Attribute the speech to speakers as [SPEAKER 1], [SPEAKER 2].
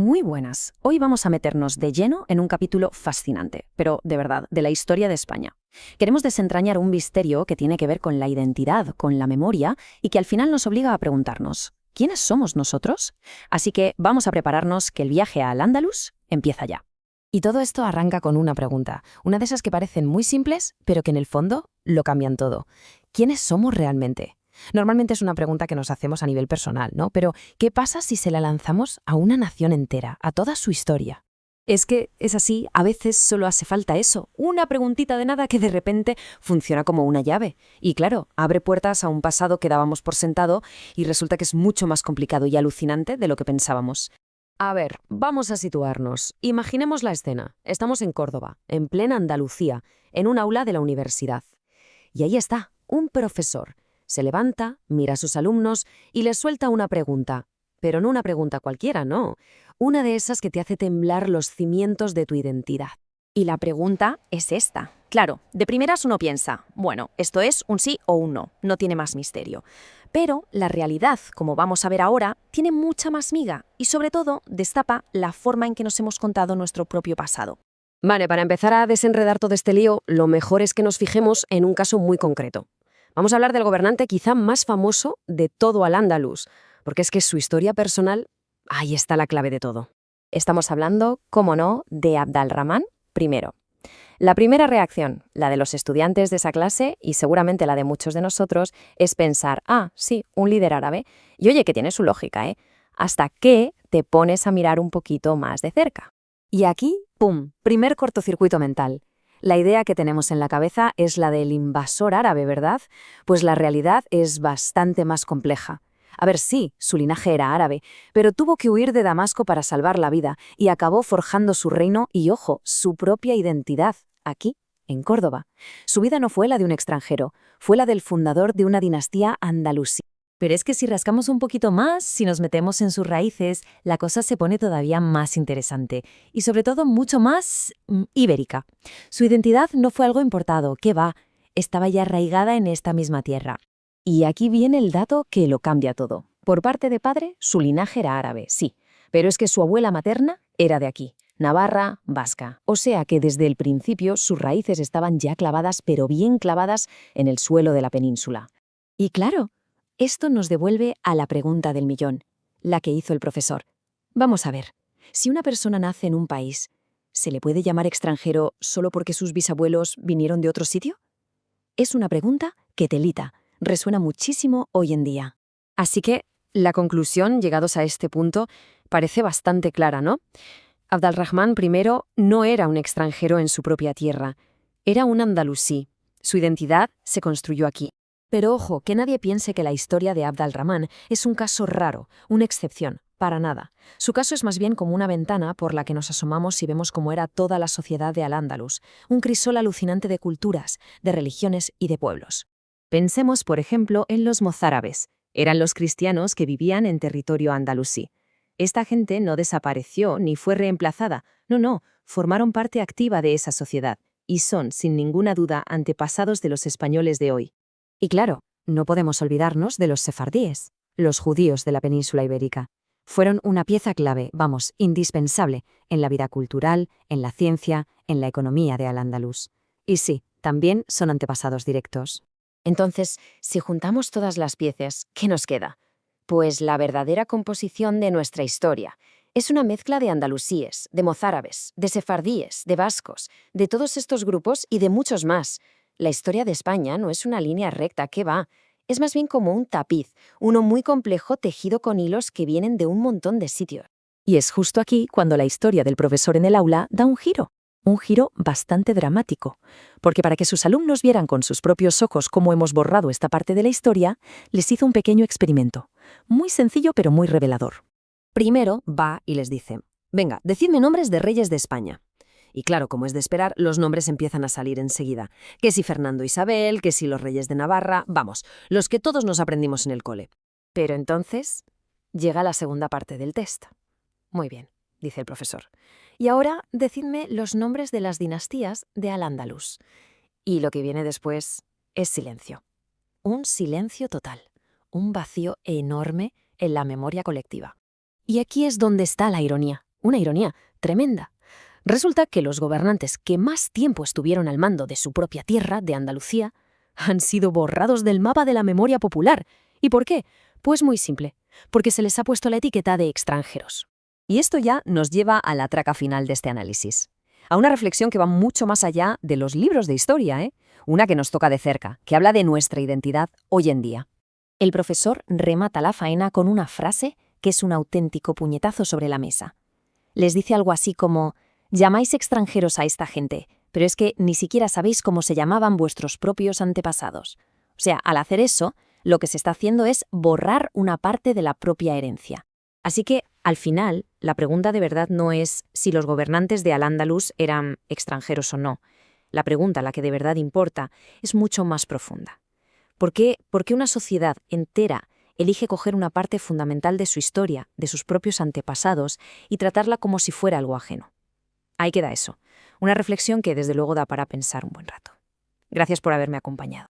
[SPEAKER 1] Muy buenas. Hoy vamos a meternos de lleno en un capítulo fascinante, pero de verdad, de la historia de España. Queremos desentrañar un misterio que tiene que ver con la identidad, con la memoria, y que al final nos obliga a preguntarnos, ¿quiénes somos nosotros? Así que vamos a prepararnos que el viaje a Al-Ándalus empieza ya.
[SPEAKER 2] Y todo esto arranca con una pregunta, una de esas que parecen muy simples, pero que en el fondo lo cambian todo. ¿Quiénes somos realmente? Normalmente es una pregunta que nos hacemos a nivel personal, ¿no? Pero, ¿qué pasa si se la lanzamos a una nación entera, a toda su historia?
[SPEAKER 1] Es que es así, a veces solo hace falta eso, una preguntita de nada que de repente funciona como una llave. Y claro, abre puertas a un pasado que dábamos por sentado y resulta que es mucho más complicado y alucinante de lo que pensábamos.
[SPEAKER 2] A ver, vamos a situarnos. Imaginemos la escena. Estamos en Córdoba, en plena Andalucía, en un aula de la universidad. Y ahí está, un profesor. Se levanta, mira a sus alumnos y les suelta una pregunta. Pero no una pregunta cualquiera, no. Una de esas que te hace temblar los cimientos de tu identidad.
[SPEAKER 1] Y la pregunta es esta. Claro, de primeras uno piensa, bueno, esto es un sí o un no, no tiene más misterio. Pero la realidad, como vamos a ver ahora, tiene mucha más miga y sobre todo destapa la forma en que nos hemos contado nuestro propio pasado.
[SPEAKER 2] Vale, para empezar a desenredar todo este lío, lo mejor es que nos fijemos en un caso muy concreto. Vamos a hablar del gobernante quizá más famoso de todo Al-Ándalus, porque es que su historia personal, ahí está la clave de todo.
[SPEAKER 1] Estamos hablando, cómo no, de Abd al-Rahman I. La primera reacción, la de los estudiantes de esa clase y seguramente la de muchos de nosotros, es pensar, sí, un líder árabe. Y oye, que tiene su lógica, ¿eh? Hasta que te pones a mirar un poquito más de cerca. Y aquí, ¡pum!, primer cortocircuito mental. La idea que tenemos en la cabeza es la del invasor árabe, ¿verdad? Pues la realidad es bastante más compleja. A ver, sí, su linaje era árabe, pero tuvo que huir de Damasco para salvar la vida y acabó forjando su reino y, ojo, su propia identidad, aquí, en Córdoba. Su vida no fue la de un extranjero, fue la del fundador de una dinastía andalusí. Pero es que si rascamos un poquito más, si nos metemos en sus raíces, la cosa se pone todavía más interesante y sobre todo mucho más ibérica. Su identidad no fue algo importado, ¿qué va? Estaba ya arraigada en esta misma tierra. Y aquí viene el dato que lo cambia todo. Por parte de padre, su linaje era árabe, sí, pero es que su abuela materna era de aquí, navarra, vasca. O sea que desde el principio sus raíces estaban ya clavadas, pero bien clavadas en el suelo de la península. Y claro, esto nos devuelve a la pregunta del millón, la que hizo el profesor. Vamos a ver, si una persona nace en un país, ¿se le puede llamar extranjero solo porque sus bisabuelos vinieron de otro sitio? Es una pregunta que telita, resuena muchísimo hoy en día. Así que la conclusión, llegados a este punto, parece bastante clara, ¿no? Abd al-Rahman I no era un extranjero en su propia tierra, era un andalusí. Su identidad se construyó aquí. Pero ojo, que nadie piense que la historia de Abd al-Rahman es un caso raro, una excepción, para nada. Su caso es más bien como una ventana por la que nos asomamos y vemos cómo era toda la sociedad de Al-Ándalus, un crisol alucinante de culturas, de religiones y de pueblos. Pensemos, por ejemplo, en los mozárabes. Eran los cristianos que vivían en territorio andalusí. Esta gente no desapareció ni fue reemplazada, no, formaron parte activa de esa sociedad y son, sin ninguna duda, antepasados de los españoles de hoy. Y claro, no podemos olvidarnos de los sefardíes, los judíos de la península ibérica. Fueron una pieza clave, indispensable, en la vida cultural, en la ciencia, en la economía de Al-Ándalus. Y sí, también son antepasados directos. Entonces, si juntamos todas las piezas, ¿qué nos queda? Pues la verdadera composición de nuestra historia. Es una mezcla de andalusíes, de mozárabes, de sefardíes, de vascos, de todos estos grupos y de muchos más. La historia de España no es una línea recta, ¿qué va? Es más bien como un tapiz, uno muy complejo tejido con hilos que vienen de un montón de sitios. Y es justo aquí cuando la historia del profesor en el aula da un giro bastante dramático, porque para que sus alumnos vieran con sus propios ojos cómo hemos borrado esta parte de la historia, les hizo un pequeño experimento, muy sencillo pero muy revelador. Primero va y les dice, venga, decidme nombres de reyes de España. Y claro, como es de esperar, los nombres empiezan a salir enseguida. Que si Fernando Isabel, que si los reyes de Navarra, vamos, los que todos nos aprendimos en el cole. Pero entonces llega la segunda parte del test. Muy bien, dice el profesor. Y ahora decidme los nombres de las dinastías de Al-Ándalus. Y lo que viene después es silencio. Un silencio total. Un vacío enorme en la memoria colectiva. Y aquí es donde está la ironía.
[SPEAKER 2] Una ironía tremenda. Resulta que los gobernantes que más tiempo estuvieron al mando de su propia tierra, de Andalucía, han sido borrados del mapa de la memoria popular. ¿Y por qué? Pues muy simple, porque se les ha puesto la etiqueta de extranjeros.
[SPEAKER 1] Y esto ya nos lleva a la traca final de este análisis. A una reflexión que va mucho más allá de los libros de historia, ¿eh? Una que nos toca de cerca, que habla de nuestra identidad hoy en día. El profesor remata la faena con una frase que es un auténtico puñetazo sobre la mesa. Les dice algo así como: llamáis extranjeros a esta gente, pero es que ni siquiera sabéis cómo se llamaban vuestros propios antepasados. O sea, al hacer eso, lo que se está haciendo es borrar una parte de la propia herencia. Así que, al final, la pregunta de verdad no es si los gobernantes de Al-Ándalus eran extranjeros o no. La pregunta, la que de verdad importa, es mucho más profunda. ¿Por qué una sociedad entera elige coger una parte fundamental de su historia, de sus propios antepasados, y tratarla como si fuera algo ajeno? Ahí queda eso. Una reflexión que desde luego da para pensar un buen rato. Gracias por haberme acompañado.